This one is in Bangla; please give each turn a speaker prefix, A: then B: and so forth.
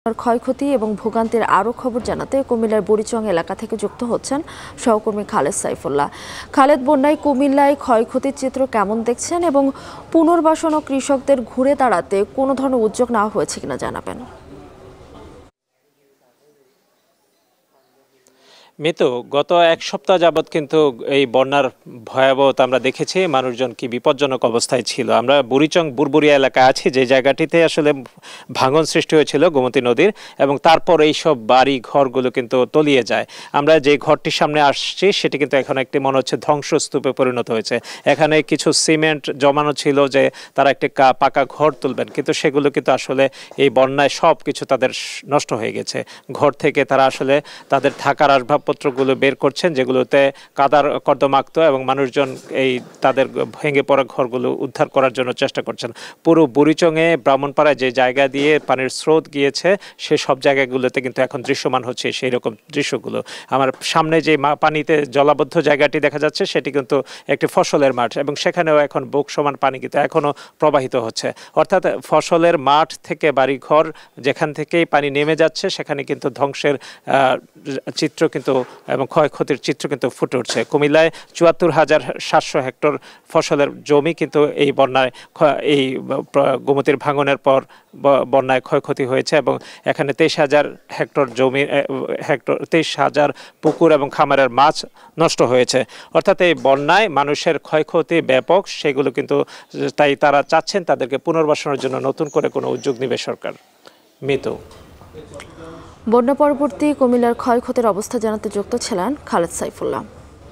A: ক্ষয়ক্ষতি এবং ভোগান্তির আরও খবর জানাতে কুমিল্লার বুড়িচং এলাকা থেকে যুক্ত হচ্ছেন সহকর্মী খালেদ সাইফুল্লাহ। খালেদ, বন্যায় কুমিল্লায় ক্ষয়ক্ষতির চিত্র কেমন দেখছেন এবং পুনর্বাসন ও কৃষকদের ঘুরে দাঁড়াতে কোনো ধরনের উদ্যোগ নেওয়া হয়েছে কিনা জানাবেন।
B: মিতু, গত এক সপ্তাহ যাবৎ কিন্তু এই বন্যার ভয়াবহতা আমরা দেখেছি। মানুষজন কি বিপজ্জনক অবস্থায় ছিল। আমরা বুড়িচং বুরবুরিয়া এলাকায় আছি, যে জায়গাটিতে আসলে ভাঙন সৃষ্টি হয়েছিল গোমতী নদীর, এবং তারপর এই সব বাড়ি ঘরগুলো কিন্তু তলিয়ে যায়। আমরা যে ঘরটির সামনে আসছি সেটি কিন্তু এখন একটি মনে হচ্ছে ধ্বংসস্তূপে পরিণত হয়েছে। এখানে কিছু সিমেন্ট জমানো ছিল যে তারা একটি পাকা ঘর তুলবেন, কিন্তু সেগুলো কিন্তু আসলে এই বন্যায় সব কিছু তাদের নষ্ট হয়ে গেছে। ঘর থেকে তারা আসলে তাদের থাকার আসবাবপত্রগুলো বের করছেন, যেগুলোতে কাদার কর্দমাক্ত, এবং মানুষজন এই তাদের ভেঙে পড়া ঘরগুলো উদ্ধার করার জন্য চেষ্টা করছেন। পুরো বুড়িচংয়ে ব্রাহ্মণপাড়ায় যে জায়গা দিয়ে পানির স্রোত গিয়েছে সে সব জায়গাগুলোতে কিন্তু এখন দৃশ্যমান হচ্ছে সেই রকম দৃশ্যগুলো। আমার সামনে যে পানিতে জলাবদ্ধ জায়গাটি দেখা যাচ্ছে সেটি কিন্তু একটি ফসলের মাঠ, এবং সেখানেও এখন বুক সমান পানি কিন্তু এখনও প্রবাহিত হচ্ছে। অর্থাৎ ফসলের মাঠ থেকে বাড়িঘর যেখান থেকেই পানি নেমে যাচ্ছে সেখানে কিন্তু ধ্বংসের চিত্র কিন্তু এবং ক্ষয়ক্ষতির চিত্র কিন্তু ফুটে উঠছে। কুমিল্লায় ৭৪,৭০০ হেক্টর ফসলের জমি কিন্তু এই বন্যায় এই গোমতীর ভাঙনের পর বন্যায় ক্ষয়ক্ষতি হয়েছে, এবং এখানে ২৩,০০০ হেক্টর জমি ২৩,০০০ পুকুর এবং খামারের মাছ নষ্ট হয়েছে। অর্থাৎ এই বন্যায় মানুষের ক্ষয়ক্ষতি ব্যাপক, সেগুলো কিন্তু তাই তারা চাচ্ছেন তাদেরকে পুনর্বাসনের জন্য নতুন করে কোনো উদ্যোগ নেবে সরকার। মিতু,
A: বন্যা পরবর্তী কুমিল্লার ক্ষয়ক্ষতির অবস্থা জানাতে যুক্ত ছিলেন খালেদ সাইফুল্লাহ।